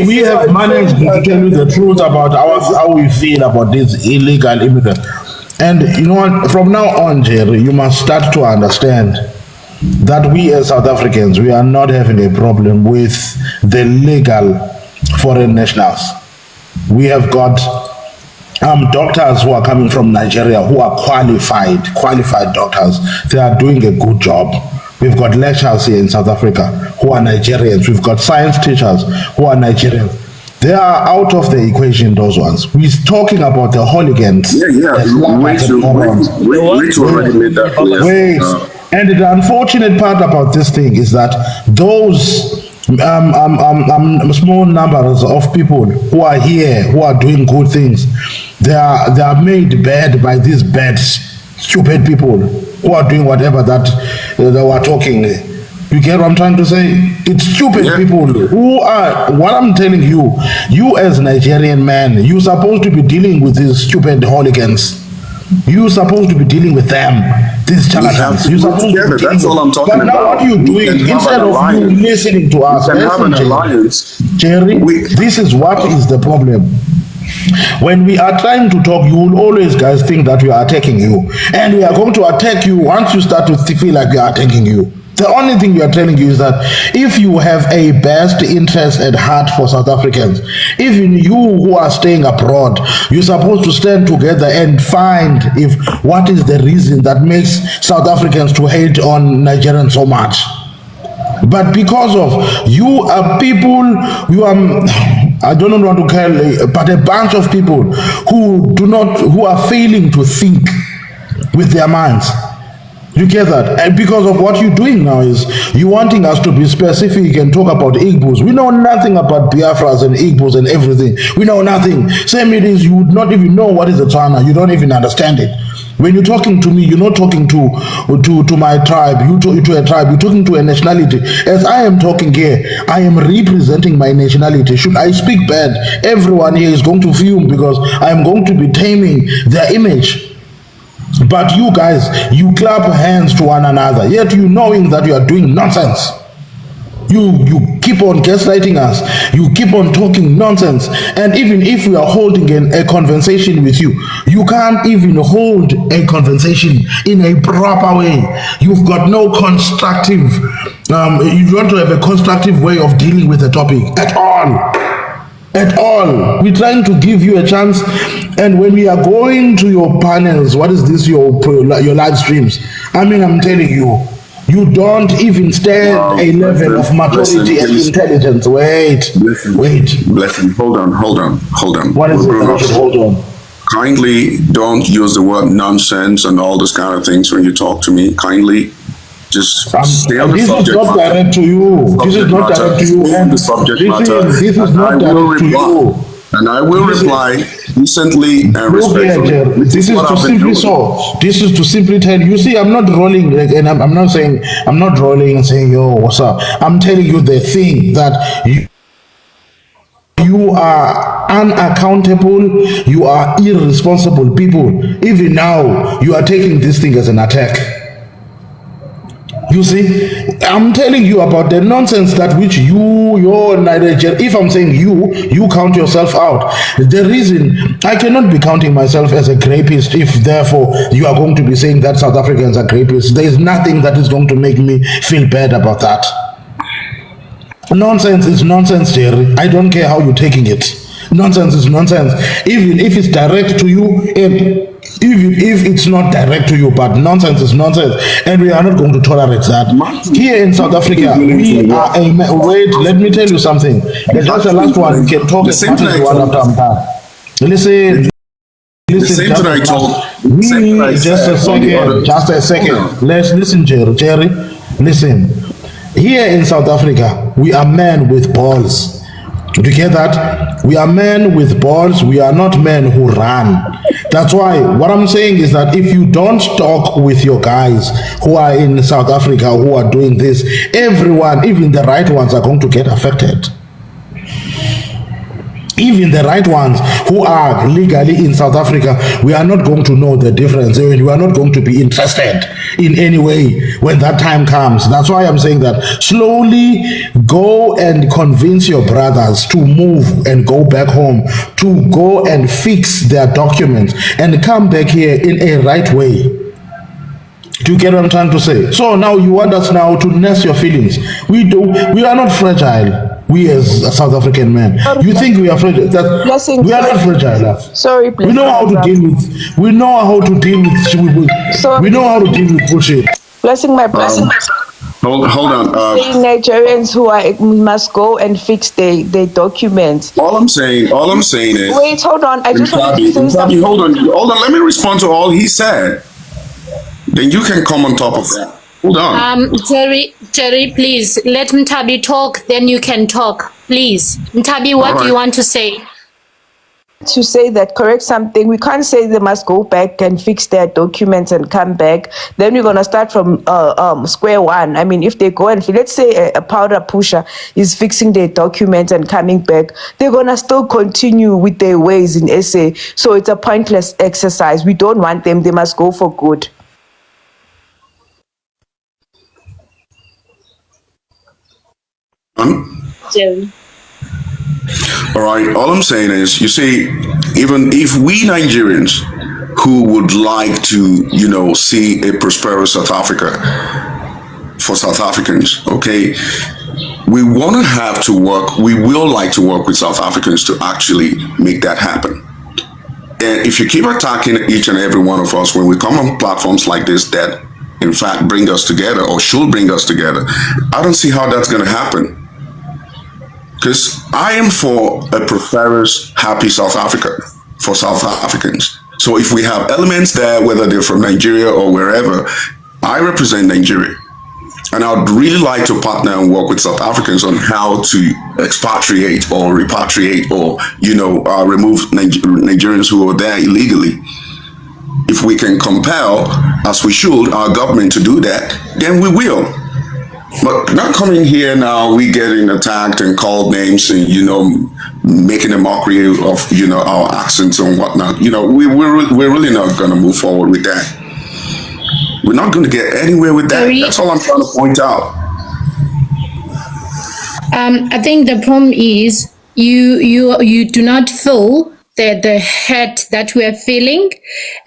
we have managed to tell you the truth about how we feel about these illegal immigrants. And you know what? From now on, Jerry, you must start to understand that we as South Africans, we are not having a problem with the legal foreign nationals. We have got doctors who are coming from Nigeria who are qualified doctors. They are doing a good job. We've got lecturers here in South Africa who are Nigerians. We've got science teachers who are Nigerians. They are out of the equation, those ones. We're talking about the hooligans. Rich already made that clear. Wait. And the unfortunate part about this thing is that those small numbers of people who are here, who are doing good things, they are made bad by these bad, stupid people who are doing whatever that they were talking. You get what I'm trying to say? It's stupid people who are, what I'm telling you, you as Nigerian man, you're supposed to be dealing with these stupid hooligans. You're supposed to be dealing with them, these charlatans. You're supposed to be That's all I'm talking about. But now what you're doing, instead of you listening to us, Jerry, this is what is the problem. When we are trying to talk, you will always guys think that we are attacking you. And we are going to attack you once you start to feel like we are attacking you. The only thing we are telling you is that if you have a best interest at heart for South Africans, even you who are staying abroad, you're supposed to stand together and find what is the reason that makes South Africans to hate on Nigerians so much. But because of you are people, you are, I don't know what to call, but a bunch of people who are failing to think with their minds. You get that? And because of what you're doing now is you wanting us to be specific and talk about Igbos. We know nothing about Biafras and Igbos and everything. We know nothing. Same it is, you would not even know what is a Tswana. You don't even understand it. When you're talking to me, you're not talking to my tribe, to a tribe, you're talking to a nationality. As I am talking here, I am representing my nationality. Should I speak bad, everyone here is going to fume because I am going to be taming their image. But you guys, you clap hands to one another, yet you knowing that you are doing nonsense. You keep on gaslighting us. You keep on talking nonsense. And even if we are holding a conversation with you, you can't even hold a conversation in a proper way. You've got no constructive, you want to have a constructive way of dealing with the topic at all. At all. We're trying to give you a chance, and when we are going to your panels, what is this, your live streams, I mean, I'm telling you, you don't even stand a level of maturity and intelligence. Wait. Blessing. Hold on. What is it? Hold on. Kindly don't use the word nonsense and all those kind of things when you talk to me. Kindly just stay on the subject. This is not direct to you. This is not direct to you. And the subject matter. This is not direct to you. And I will reply decently and respectfully. This is to simply This is to simply tell you. See, I'm not rolling, and I'm not saying, I'm not rolling and saying, yo, what's up? I'm telling you the thing that you are unaccountable, you are irresponsible people. Even now, you are taking this thing as an attack. You see, I'm telling you about the nonsense that which you're Nigeria. If I'm saying you count yourself out. The reason I cannot be counting myself as a rapist, if therefore you are going to be saying that South Africans are rapists, there is nothing that is going to make me feel bad about that. Nonsense is nonsense, Jerry. I don't care how you're taking it. Nonsense is nonsense. Even if it's direct to you, and even if it's not direct to you, but nonsense is nonsense, and we are not going to tolerate that. Here in South Africa, we are a wait. Let me tell you something. That's the last one. We can talk as much as you want after I'm done. Listen. Just a second. Let's listen, Jerry. Listen. Here in South Africa, we are men with balls. Do you get that? We are men with balls. We are not men who run. That's why what I'm saying is that if you don't talk with your guys who are in South Africa who are doing this, everyone, even the right ones, are going to get affected. Even the right ones who are legally in South Africa, we are not going to know the difference, and we are not going to be interested in any way when that time comes. That's why I'm saying that slowly go and convince your brothers to move and go back home, to go and fix their documents and come back here in a right way. Do you get what I'm trying to say? So now you want us now to nurse your feelings. We are not fragile. We as South African men. You think we are fragile? That we are not fragile. Sorry, please. We know how to deal with. We know how to deal with. We know how to deal with bullshit. Blessing my blessing. Hold on. Nigerians who must go and fix their documents. All I'm saying is. Wait, hold on. I just want to say something. Hold on. Let me respond to all he said. Then you can come on top of that. Hold on. Jerry, please let Mtabi talk. Then you can talk, please. Mtabi, what do you want to say? To say that, correct something. We can't say they must go back and fix their documents and come back. Then we're gonna start from square one. I mean, if they go and let's say a powder pusher is fixing their documents and coming back, they're gonna still continue with their ways in SA. So it's a pointless exercise. We don't want them. They must go for good. Jerry. All right. All I'm saying is, you see, even if we Nigerians who would like to, see a prosperous South Africa for South Africans, okay, we want to have to work. We will like to work with South Africans to actually make that happen. And if you keep attacking each and every one of us when we come on platforms like this that, in fact, bring us together or should bring us together, I don't see how that's going to happen. Because I am for a prosperous, happy South Africa for South Africans. So if we have elements there, whether they're from Nigeria or wherever, I represent Nigeria. And I would really like to partner and work with South Africans on how to expatriate or repatriate or, remove Nigerians who are there illegally. If we can compel, as we should, our government to do that, then we will. But not coming here now, we getting attacked and called names and, making a mockery of, our accents and whatnot. We're really not going to move forward with that. We're not going to get anywhere with that. That's all I'm trying to point out. I think the problem is you do not feel the hurt that we are feeling,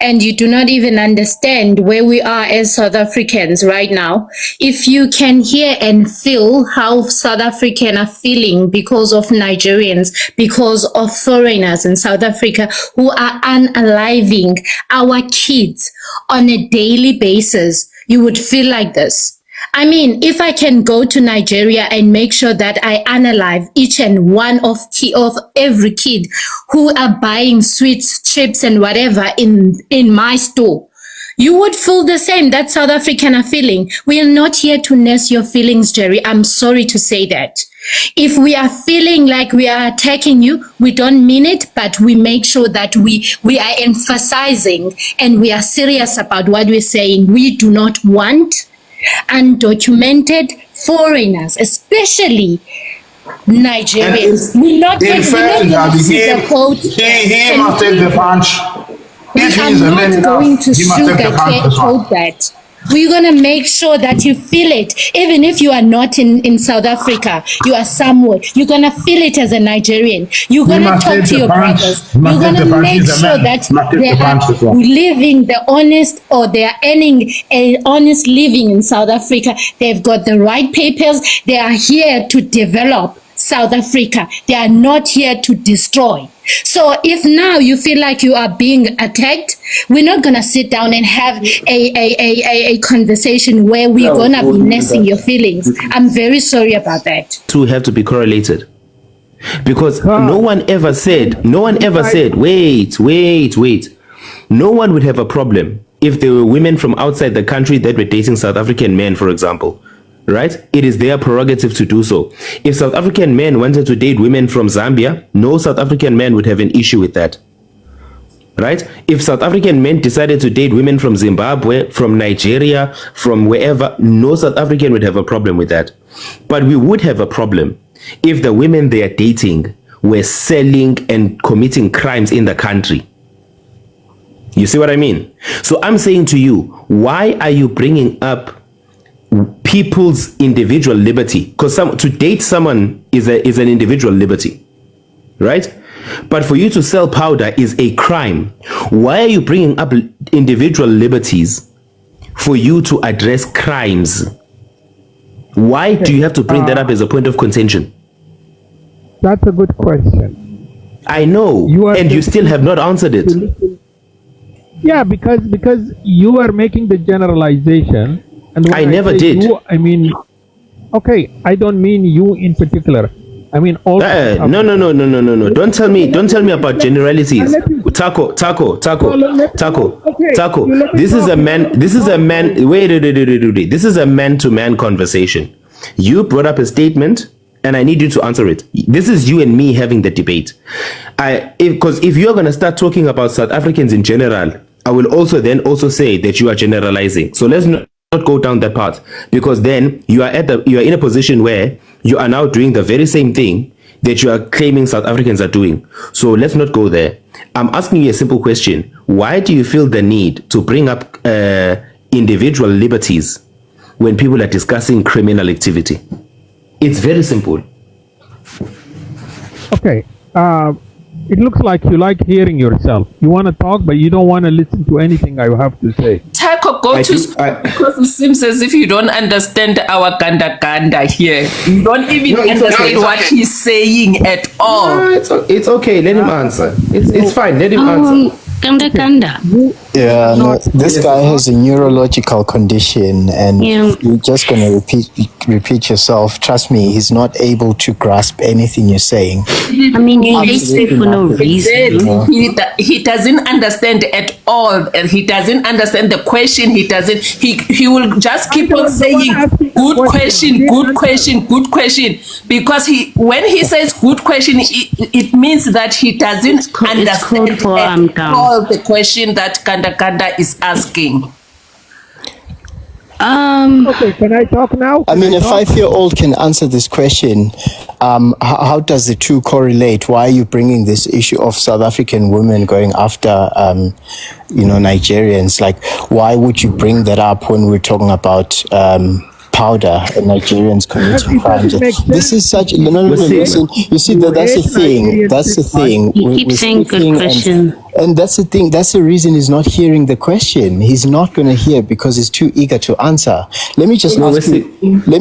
and you do not even understand where we are as South Africans right now. If you can hear and feel how South Africans are feeling because of Nigerians, because of foreigners in South Africa who are unaliving our kids on a daily basis, you would feel like this. I mean, if I can go to Nigeria and make sure that I unalive each and one of every kid who are buying sweets, chips, and whatever in my store, you would feel the same that South African are feeling. We are not here to nurse your feelings, Jerry. I'm sorry to say that. If we are feeling like we are attacking you, we don't mean it, but we make sure that we are emphasizing and we are serious about what we're saying. We do not want undocumented foreigners, especially Nigerians. In fact, he must take the punch. I'm not going to sugarcoat that. We're going to make sure that you feel it. Even if you are not in South Africa, you are somewhere, you're going to feel it as a Nigerian. You're going to talk to your brothers. You're going to make sure that they are living the honest, or they are earning a honest living in South Africa. They've got the right papers. They are here to develop South Africa. They are not here to destroy. So if now you feel like you are being attacked, we're not going to sit down and have a conversation where we're going to be nursing your feelings. I'm very sorry about that. Two have to be correlated. Because no one ever said, wait. No one would have a problem if there were women from outside the country that were dating South African men, for example. Right? It is their prerogative to do so. If South African men wanted to date women from Zambia, no South African man would have an issue with that. Right? If South African men decided to date women from Zimbabwe, from Nigeria, from wherever, no South African would have a problem with that. But we would have a problem if the women they are dating were selling and committing crimes in the country. You see what I mean? So I'm saying to you, why are you bringing up people's individual liberty? Because to date someone is an individual liberty, right? But for you to sell powder is a crime. Why are you bringing up individual liberties for you to address crimes? Why do you have to bring that up as a point of contention? That's a good question. I know, and you still have not answered it. Yeah, because you are making the generalization, and when I never did. You, I mean, okay, I don't mean you in particular. I mean all. No. Don't tell me about generalities. Taco. This is a man. Wait. This is a man-to-man conversation. You brought up a statement, and I need you to answer it. This is you and me having the debate. Because if you're going to start talking about South Africans in general, I will also say that you are generalizing. So let's not go down that path, because then you are in a position where you are now doing the very same thing that you are claiming South Africans are doing. So let's not go there. I'm asking you a simple question. Why do you feel the need to bring up individual liberties when people are discussing criminal activity? It's very simple. Okay. It looks like you like hearing yourself. You want to talk, but you don't want to listen to anything I have to say. Taco, because it seems as if you don't understand our ganda here. You don't even understand what he's saying at all. No, it's okay. Let him answer. It's fine. Let him answer. Yeah, no, this guy has a neurological condition, and you're just going to repeat yourself. Trust me, he's not able to grasp anything you're saying. I mean, he speaks for no reason. He doesn't understand at all. He doesn't understand the question. He will just keep on saying good question, because when he says good question, it means that he doesn't understand at all the question that Kanda is asking. Okay, can I talk now? I mean, a 5-year-old can answer this question. How does the two correlate? Why are you bringing this issue of South African women going after, Nigerians? Like, why would you bring that up when we're talking about powder and Nigerians committing crimes? This is such. Listen. You see that's the thing. That's the thing. You keep saying good question. And that's the thing. That's the reason he's not hearing the question. He's not going to hear because he's too eager to answer. Let me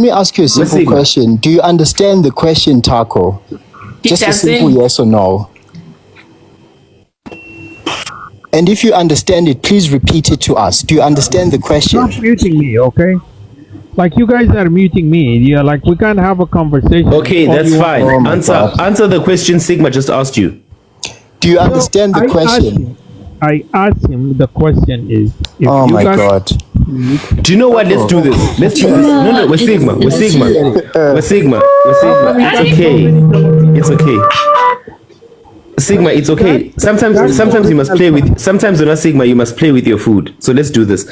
ask you a simple question. Do you understand the question, Taco? Just a simple yes or no. And if you understand it, please repeat it to us. Do you understand the question? Stop muting me, okay? Like, you guys are muting me. You're like, we can't have a conversation. Okay, that's fine. Answer the question Sigma just asked you. Do you understand the question? I asked him, the question is... Oh my God. Do you know what? Let's do this. No, we're Sigma. It's okay. Sigma, it's okay. Sometimes you must play with. Sometimes you're not Sigma. You must play with your food. So let's do this.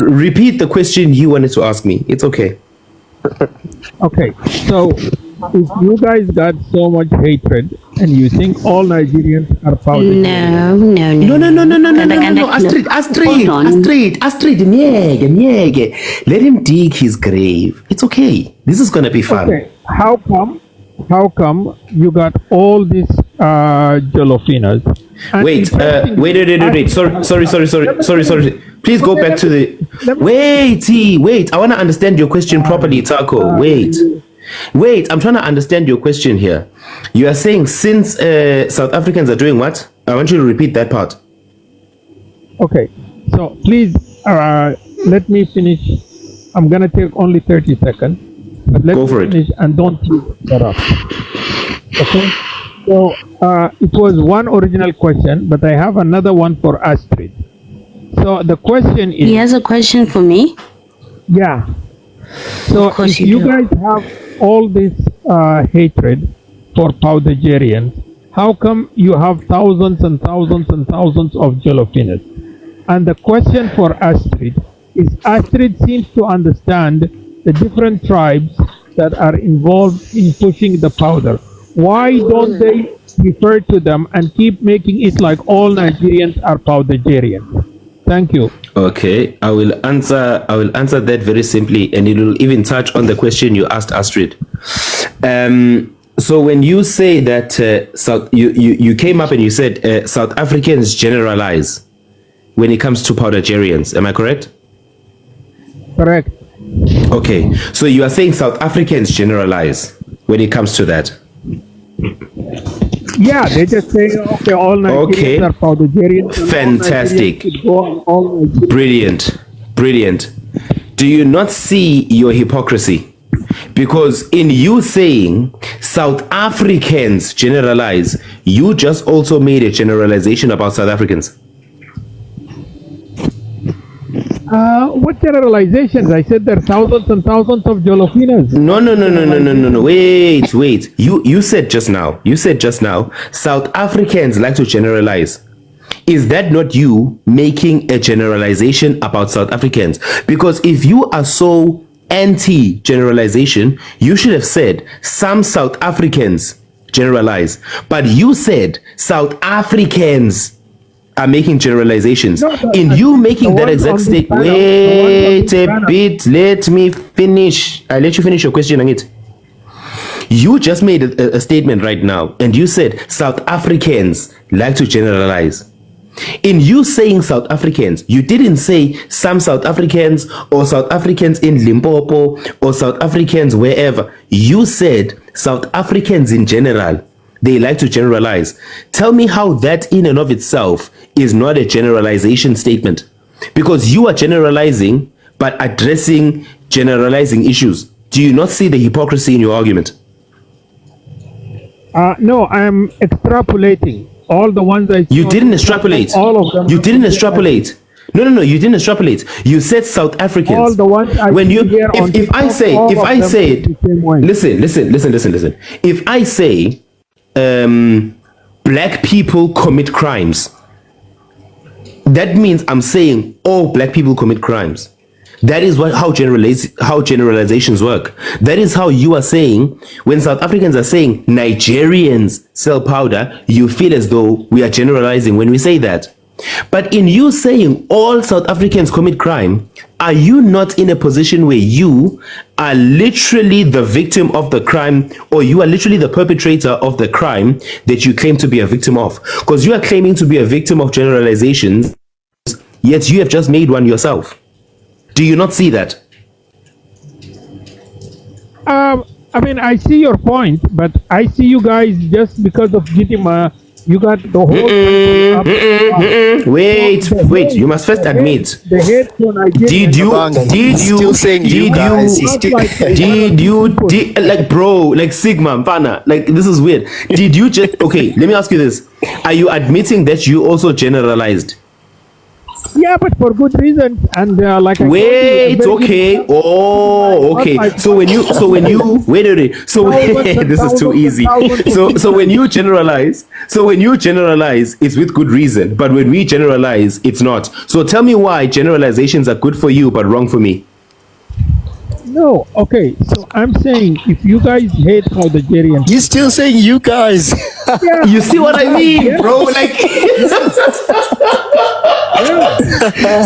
Repeat the question you wanted to ask me. It's okay. Okay. So, if you guys got so much hatred and you think all Nigerians are powder? No. Astrid, Nyege. Let him dig his grave. It's okay. This is gonna be fun. Okay. How come you got all these jolofinas? Wait. Sorry. Please go back to the... Wait. I want to understand your question properly, Taco. Wait. I'm trying to understand your question here. You are saying since South Africans are doing what? I want you to repeat that part. Okay. So please let me finish. I'm going to take only 30 seconds. But let me finish and don't interrupt. Okay? So it was one original question, but I have another one for Astrid. So the question is... He has a question for me? Yeah. So if you guys have all this hatred for Powdergerians, how come you have thousands and thousands and thousands of Jolofinas? And the question for Astrid is, Astrid seems to understand the different tribes that are involved in pushing the powder. Why don't they refer to them and keep making it like all Nigerians are Powdergerians? Thank you. Okay, I will answer that very simply, and it will even touch on the question you asked, Astrid. So when you say that you came up and you said South Africans generalize when it comes to Powdergerians, am I correct? Correct. Okay, so you are saying South Africans generalize when it comes to that. Yeah, they just say, okay, all Nigerians are Powdergerians. Fantastic. Brilliant. Do you not see your hypocrisy? Because in you saying South Africans generalize, you just also made a generalization about South Africans. What generalizations? I said there are thousands and thousands of Jolofinas. No. Wait. You said just now, South Africans like to generalize. Is that not you making a generalization about South Africans? Because if you are so anti-generalization, you should have said some South Africans generalize. But you said South Africans are making generalizations. In you making that exact statement, wait a bit, let me finish. I'll let you finish your question, Angit. You just made a statement right now, and you said South Africans like to generalize. In you saying South Africans, you didn't say some South Africans or South Africans in Limpopo or South Africans wherever. You said South Africans in general. They like to generalize. Tell me how that in and of itself is not a generalization statement. Because you are generalizing, but addressing generalizing issues. Do you not see the hypocrisy in your argument? No, I'm extrapolating. All the ones I saw, you didn't extrapolate. All of them. You didn't extrapolate. No, you didn't extrapolate. You said South Africans. All the ones I when you hear on if I say listen. If I say black people commit crimes, that means I'm saying all black people commit crimes. That is how generalizations work. That is how you are saying when South Africans are saying Nigerians sell powder, you feel as though we are generalizing when we say that. But in you saying all South Africans commit crime, are you not in a position where you are literally the victim of the crime, or you are literally the perpetrator of the crime that you claim to be a victim of? Because you are claiming to be a victim of generalizations, yet you have just made one yourself. Do you not see that? I mean, I see your point, but I see you guys just because of Gitima, you got the whole Wait, you must first admit. Like Sigma, Mpana, like this is weird. Did you just, okay, let me ask you this. Are you admitting that you also generalized? Yeah, but for good reasons, and like. Wait, okay. Oh, okay. So when you wait. So this is too easy. So when you generalize, it's with good reason. But when we generalize, it's not. So tell me why generalizations are good for you but wrong for me. No, okay. So I'm saying if you guys hate Powdergerians, you're still saying you guys. Yeah. You see what I mean, bro? Like.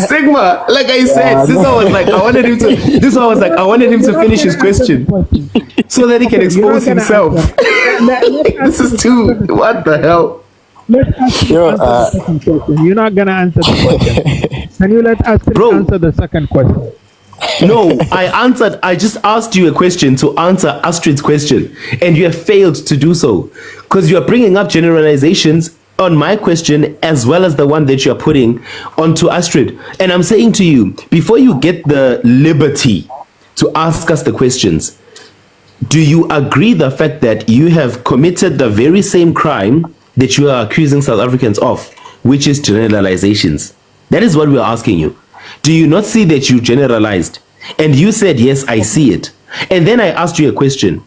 Sigma, like I said, this one was like I wanted him to finish his question so that he can expose himself. This is too, what the hell? Let's ask you answer the second question. You're not gonna answer the question. Can you let us answer the second question? No, I just asked you a question to answer Astrid's question, and you have failed to do so because you are bringing up generalizations on my question as well as the one that you're putting onto Astrid. And I'm saying to you, before you get the liberty to ask us the questions, do you agree the fact that you have committed the very same crime that you are accusing South Africans of, which is generalizations? That is what we're asking you. Do you not see that you generalized? And you said, yes, I see it. And then I asked you a question.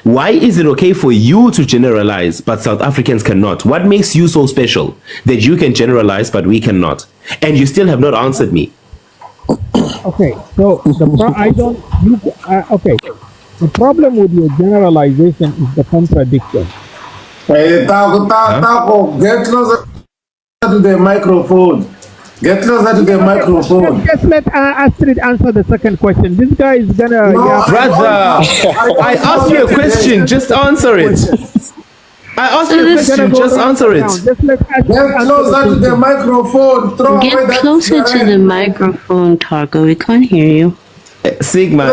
Why is it okay for you to generalize, but South Africans cannot? What makes you so special that you can generalize, but we cannot? And you still have not answered me. Okay, so the problem with your generalization is the contradiction. Hey, Taco, get closer to the microphone. Get closer to the microphone. Just let Astrid answer the second question. This guy is gonna. No, brother, I asked you a question. Just answer it. I asked you a question. Just answer it. Get closer to the microphone. Get closer to the microphone, Targo. We can't hear you. Sigma.